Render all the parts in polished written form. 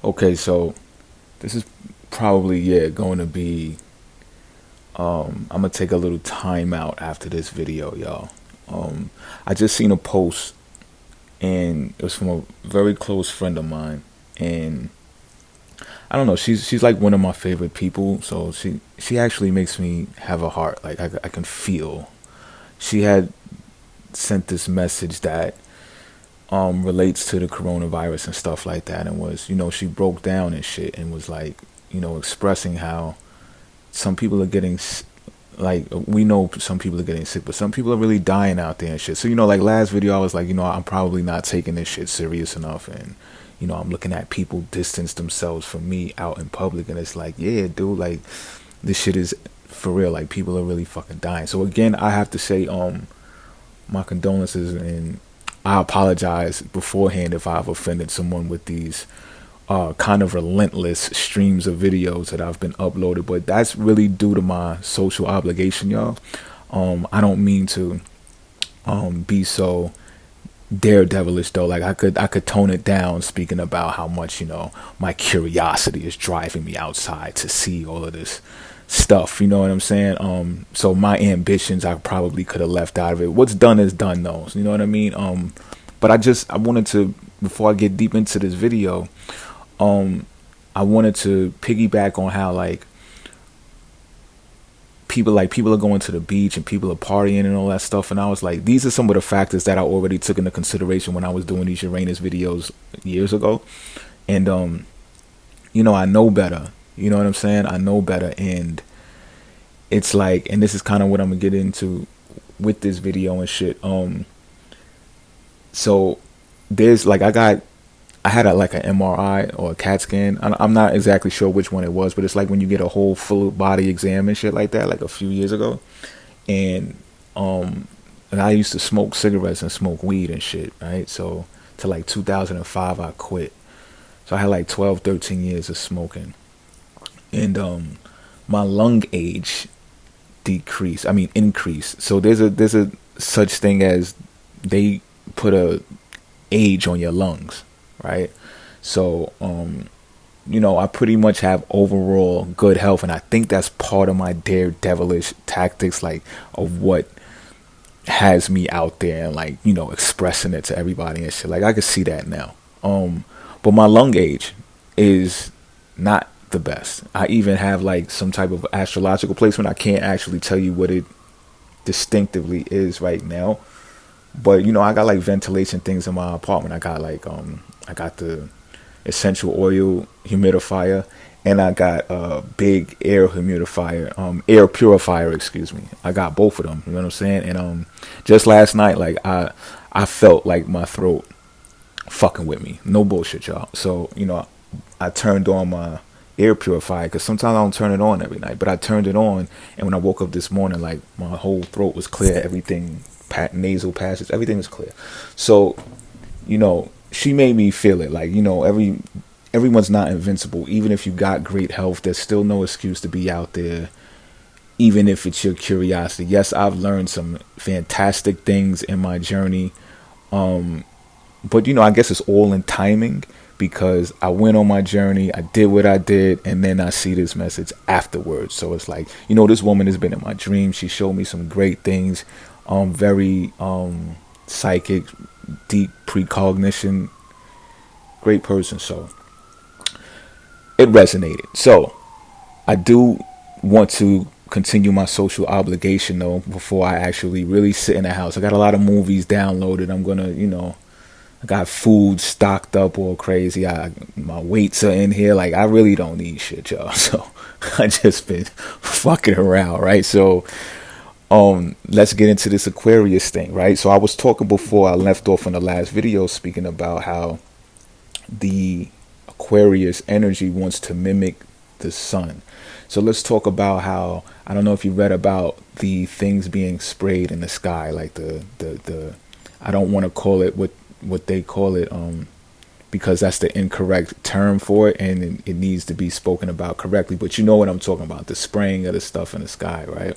Okay, so this is probably going to be. I'm gonna take a little time out after this video, y'all. I just seen a post, and it was from a very close friend of mine, and I don't know. She's like one of my favorite people, so she actually makes me have a heart. Like I can feel. She had sent this message that relates to the coronavirus and stuff like that, and was, she broke down and shit, and was like, expressing how some people are getting like, we know some people are getting sick, but some people are really dying out there and shit. So, like last video I was like, I'm probably not taking this shit serious enough, and I'm looking at people distance themselves from me out in public, and it's like, yeah, dude, like this shit is for real. Like, people are really fucking dying. So again, I have to say my condolences, and I apologize beforehand if I've offended someone with these kind of relentless streams of videos that I've been uploaded. But that's really due to my social obligation, y'all. I don't mean to be so daredevilish though. Like, I could tone it down, speaking about how much my curiosity is driving me outside to see all of this stuff. You know what I'm saying? So my ambitions, I probably could have left out of it. What's done is done, though. You know what I mean? But I wanted to, before I get deep into this video, I wanted to piggyback on how people are going to the beach and people are partying and all that stuff, and I was like, these are some of the factors that I already took into consideration when I was doing these Uranus videos years ago. And I know better. You know what I'm saying? I know better. And it's like, and this is kind of what I'm gonna get into with this video and shit. So there's like, I had like an MRI or a CAT scan. I'm not exactly sure which one it was, but it's like when you get a whole full body exam and shit like that, like a few years ago. And I used to smoke cigarettes and smoke weed and shit, right? So to like 2005, I quit. So I had like 12, 13 years of smoking. And my lung age increased. So there's a such thing as, they put a age on your lungs, right? So I pretty much have overall good health, and I think that's part of my daredevilish tactics, like, of what has me out there and, like, expressing it to everybody and shit. Like, I could see that now. But my lung age is not the best. I even have like some type of astrological placement. I can't actually tell you what it distinctively is right now, but I got like ventilation things in my apartment. I got like I got the essential oil humidifier, and I got a big air humidifier, air purifier, excuse me. I got both of them, you know what I'm saying? And just last night, like, I felt like my throat fucking with me, no bullshit, y'all. So I turned on my air purifier, because sometimes I don't turn it on every night, but I turned it on, and when I woke up this morning, like, my whole throat was clear, everything, nasal passage, everything was clear. So she made me feel it, like, everyone's not invincible. Even if you got great health, there's still no excuse to be out there, even if it's your curiosity. Yes, I've learned some fantastic things in my journey, but I guess it's all in timing, because I went on my journey, I did what I did, and then I see this message afterwards. So it's like, this woman has been in my dreams. She showed me some great things, very psychic, deep precognition, great person. So it resonated. So I do want to continue my social obligation, though, before I actually really sit in the house. I got a lot of movies downloaded. I'm gonna, I got food stocked up all crazy. My weights are in here. Like, I really don't need shit, y'all. So I just been fucking around, right? So let's get into this Aquarius thing, right? So I was talking before I left off in the last video, speaking about how the Aquarius energy wants to mimic the sun. So let's talk about how, I don't know if you read about the things being sprayed in the sky, like the I don't want to call it what they call it, because that's the incorrect term for it, and it needs to be spoken about correctly. But you know what I'm talking about, the spraying of the stuff in the sky, right?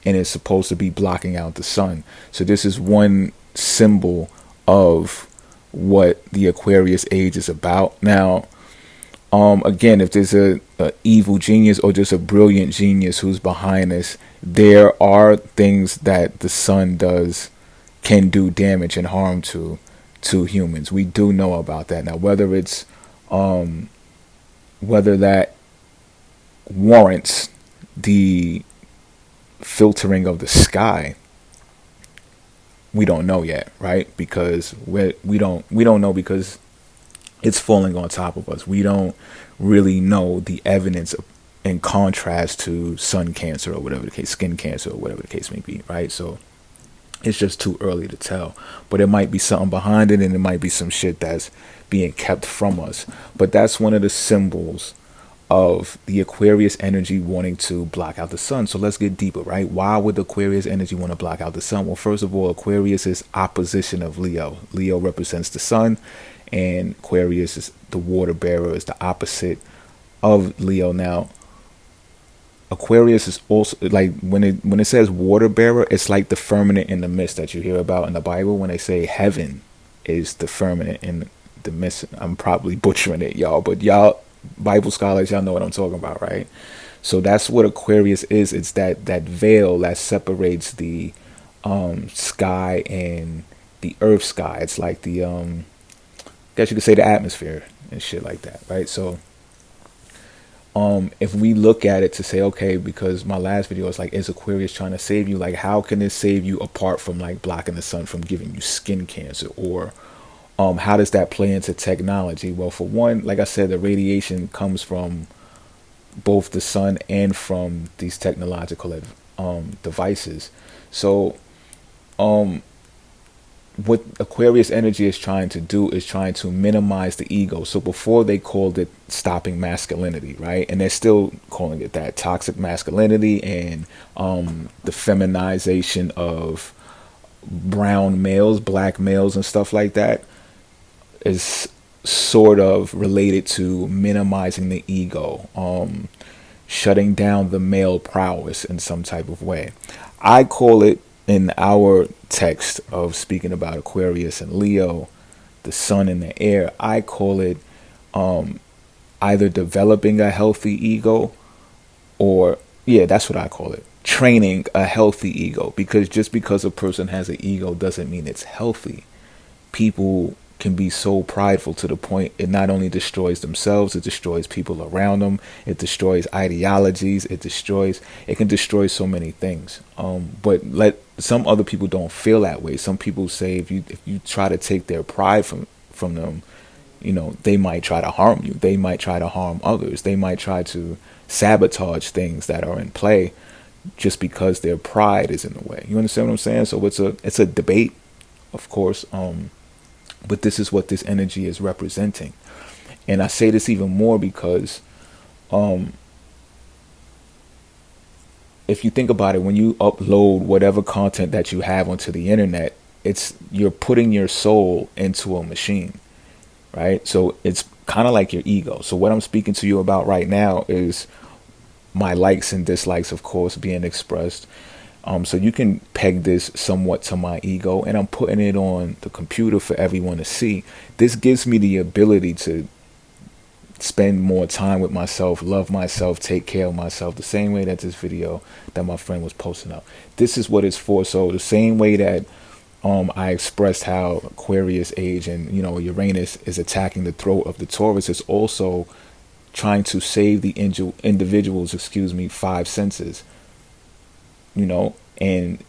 And it's supposed to be blocking out the sun. So this is one symbol of what the Aquarius age is about. Now, Again, if there's a evil genius or just a brilliant genius who's behind this, there are things that the sun does can do damage and harm to humans. We do know about that. Now, whether that warrants the filtering of the sky, we don't know yet, right? Because we don't know, because it's falling on top of us. We don't really know the evidence in contrast to sun cancer or whatever the case, skin cancer or whatever the case may be, right? So it's just too early to tell. But it might be something behind it, and it might be some shit that's being kept from us. But that's one of the symbols of the Aquarius energy wanting to block out the sun. So let's get deeper, right? Why would the Aquarius energy want to block out the sun? Well, first of all, Aquarius is opposition of Leo. Leo represents the sun, and Aquarius is the water bearer, is the opposite of Leo. Now, Aquarius is also like, when it says water bearer, it's like the firmament in the mist that you hear about in the Bible when they say heaven is the firmament in the mist. I'm probably butchering it, y'all, but y'all Bible scholars, y'all know what I'm talking about, right? So that's what Aquarius is. It's that veil that separates the sky and the earth sky. It's like the I guess you could say the atmosphere and shit like that, right? So if we look at it to say, okay, because my last video is like, is Aquarius trying to save you? Like, how can it save you apart from like blocking the sun from giving you skin cancer? Or how does that play into technology? Well, for one, like I said, the radiation comes from both the sun and from these technological devices. So what Aquarius energy is trying to do is trying to minimize the ego. So before they called it stopping masculinity, right? And they're still calling it that, toxic masculinity, and the feminization of brown males, black males and stuff like that is sort of related to minimizing the ego, shutting down the male prowess in some type of way. I call it, in our text of speaking about Aquarius and Leo, the sun in the air, I call it either developing a healthy ego, or, yeah, that's what I call it, training a healthy ego. Because just because a person has an ego doesn't mean it's healthy. People can be so prideful to the point it not only destroys themselves, it destroys people around them, it destroys ideologies, it can destroy so many things. But some other people don't feel that way. Some people say if you try to take their pride from them, you know, they might try to harm you. They might try to harm others. They might try to sabotage things that are in play just because their pride is in the way. You understand what I'm saying? So it's a debate, of course. But this is what this energy is representing. And I say this even more because if you think about it, when you upload whatever content that you have onto the internet, you're putting your soul into a machine, right? So it's kind of like your ego. So what I'm speaking to you about right now is my likes and dislikes, of course, being expressed. So you can peg this somewhat to my ego, and I'm putting it on the computer for everyone to see. This gives me the ability to spend more time with myself, love myself, take care of myself, the same way that this video that my friend was posting up. This is what it's for. So the same way that I expressed how Aquarius age and, you know, Uranus is attacking the throat of the Taurus, it's also trying to save the individual's, five senses. You know, and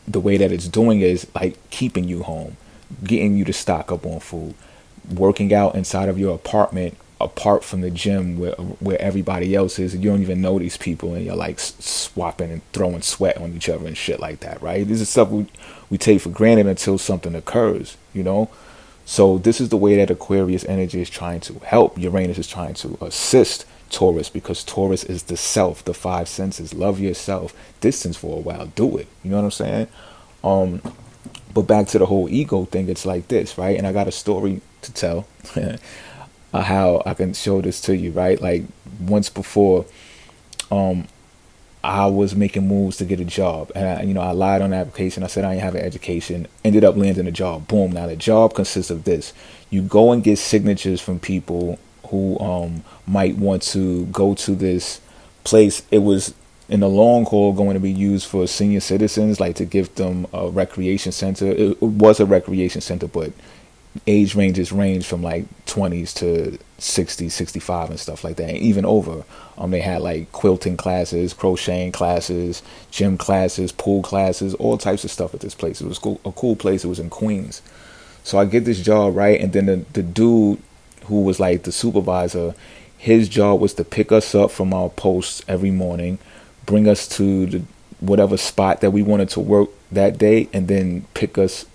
the way that it's doing is like keeping you home, getting you to stock up on food, working out inside of your apartment, apart from the gym where everybody else is, and you don't even know these people, and you're like swapping and throwing sweat on each other and shit like that, right? This is stuff we take for granted until something occurs, you know? So this is the way that Aquarius energy is trying to help. Uranus is trying to assist Taurus, because Taurus is the self, the five senses. Love yourself, distance for a while, do it. You know what I'm saying? But back to the whole ego thing, it's like this, right? And I got a story to tell how I can show this to you, right? Like once before, I was making moves to get a job, and I lied on the application. I said I didn't have an education, ended up landing a job. Boom. Now the job consists of this: you go and get signatures from people who might want to go to this place. It was in the long haul going to be used for senior citizens, like to give them a recreation center. It was a recreation center, but age ranges range from like 20s to 60, 65 and stuff like that, and even over. They had like quilting classes, crocheting classes, gym classes, pool classes, all types of stuff at this place. It was a cool place. It was in Queens. So I get this job, right? And then the dude who was like the supervisor, his job was to pick us up from our posts every morning, bring us to whatever spot that we wanted to work that day, and then pick us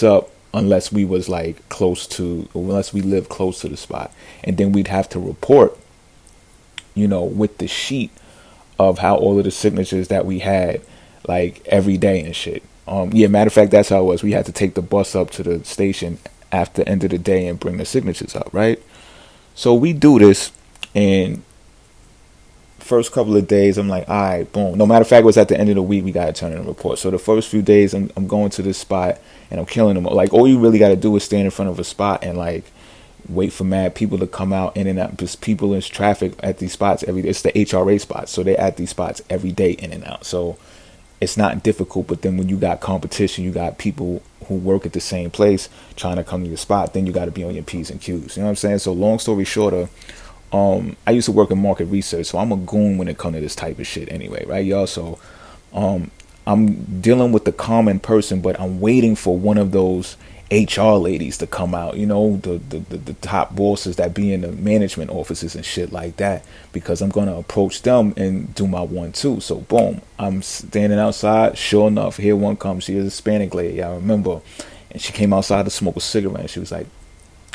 up unless we was like unless we lived close to the spot. And then we'd have to report, with the sheet of how all of the signatures that we had, like every day and shit. Matter of fact, that's how it was. We had to take the bus up to the station after the end of the day and bring the signatures up, right? So we do this, and first couple of days, I'm like, all right, boom. No matter of fact, it was at the end of the week, we got to turn in a report. So the first few days, I'm going to this spot, and I'm killing them. Like, all you really got to do is stand in front of a spot and, like, wait for mad people to come out in and out. Because people in traffic at these spots every day. It's the HRA spots. So they're at these spots every day in and out. So it's not difficult. But then when you got competition, you got people who work at the same place trying to come to your spot, then you got to be on your P's and Q's. You know what I'm saying? So long story shorter, I used to work in market research, so I'm a goon when it comes to this type of shit anyway, right, y'all? So I'm dealing with the common person, but I'm waiting for one of those HR ladies to come out, the top bosses that be in the management offices and shit like that, because I'm going to approach them and do my 1-2. So boom, I'm standing outside. Sure enough, here one comes. She is a Hispanic lady, I remember. And she came outside to smoke a cigarette. And she was like,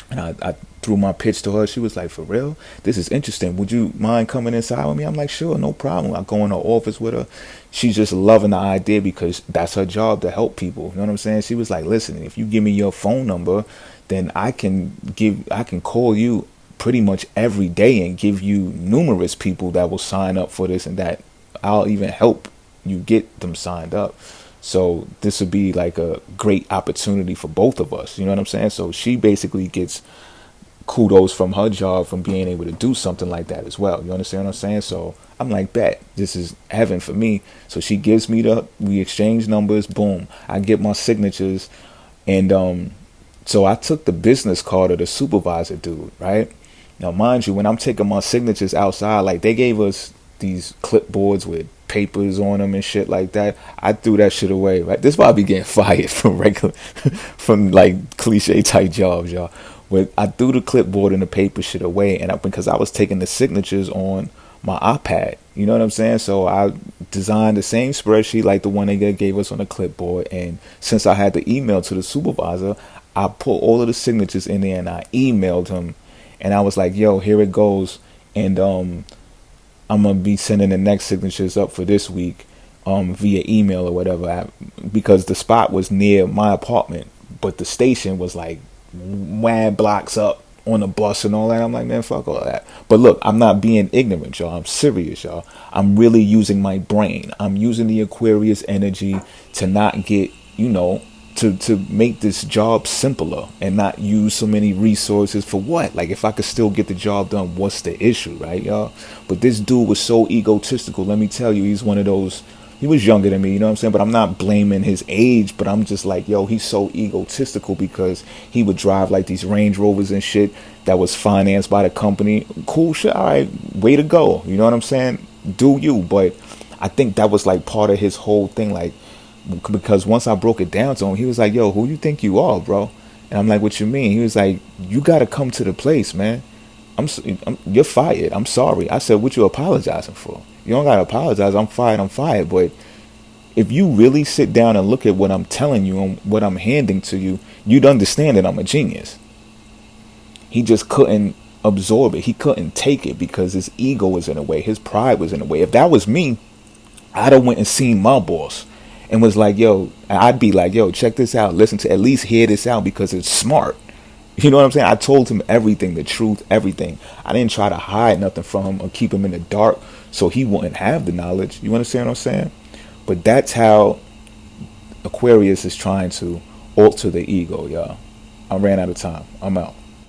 and I threw my pitch to her. She was like, for real? This is interesting. Would you mind coming inside with me? I'm like, sure, no problem. I go in her office with her. She's just loving the idea because that's her job, to help people. You know what I'm saying? She was like, listen, if you give me your phone number, then I can call you pretty much every day and give you numerous people that will sign up for this and that. I'll even help you get them signed up. So this would be like a great opportunity for both of us. You know what I'm saying? So she basically gets kudos from her job from being able to do something like that as well. You understand what I'm saying? So I'm like, bet, this is heaven for me. So she gives me we exchange numbers. Boom. I get my signatures. And so I took the business card of the supervisor dude, right? Now, mind you, when I'm taking my signatures outside, like they gave us these clipboards with papers on them and shit like that. I threw that shit away, right? This is why I be getting fired from from like cliche type jobs, y'all. But I threw the clipboard and the paper shit away, and because I was taking the signatures on my iPad, you know what I'm saying? So I designed the same spreadsheet like the one they gave us on the clipboard, and since I had the email to the supervisor, I put all of the signatures in there and I emailed him, and I was like, yo, here it goes, and I'm going to be sending the next signatures up for this week via email or whatever, because the spot was near my apartment, but the station was like mad blocks up on the bus and all that. I'm like, man, fuck all that. But look, I'm not being ignorant, y'all. I'm serious, y'all. I'm really using my brain. I'm using the Aquarius energy to not get, to make this job simpler and not use so many resources for what? Like, if I could still get the job done, what's the issue, right, y'all? But this dude was so egotistical. Let me tell you, he's one of those. He was younger than me, you know what I'm saying? But I'm not blaming his age, but I'm just like, yo, he's so egotistical because he would drive like these Range Rovers and shit that was financed by the company. Cool shit, all right, way to go. You know what I'm saying? Do you? But I think that was like part of his whole thing, like, because once I broke it down to him, he was like, yo, who you think you are, bro? And I'm like, what you mean? He was like, you got to come to the place, man. You're fired. I'm sorry. I said, what you apologizing for? You don't got to apologize. I'm fired. But if you really sit down and look at what I'm telling you and what I'm handing to you, you'd understand that I'm a genius. He just couldn't absorb it. He couldn't take it because his ego was in the way. His pride was in the way. If that was me, I'd have went and seen my boss and was like, yo, I'd be like, yo, check this out. Listen to, at least hear this out because it's smart. You know what I'm saying? I told him everything, the truth, everything. I didn't try to hide nothing from him or keep him in the dark so he wouldn't have the knowledge. You understand what I'm saying? But that's how Aquarius is trying to alter the ego, y'all. I ran out of time. I'm out.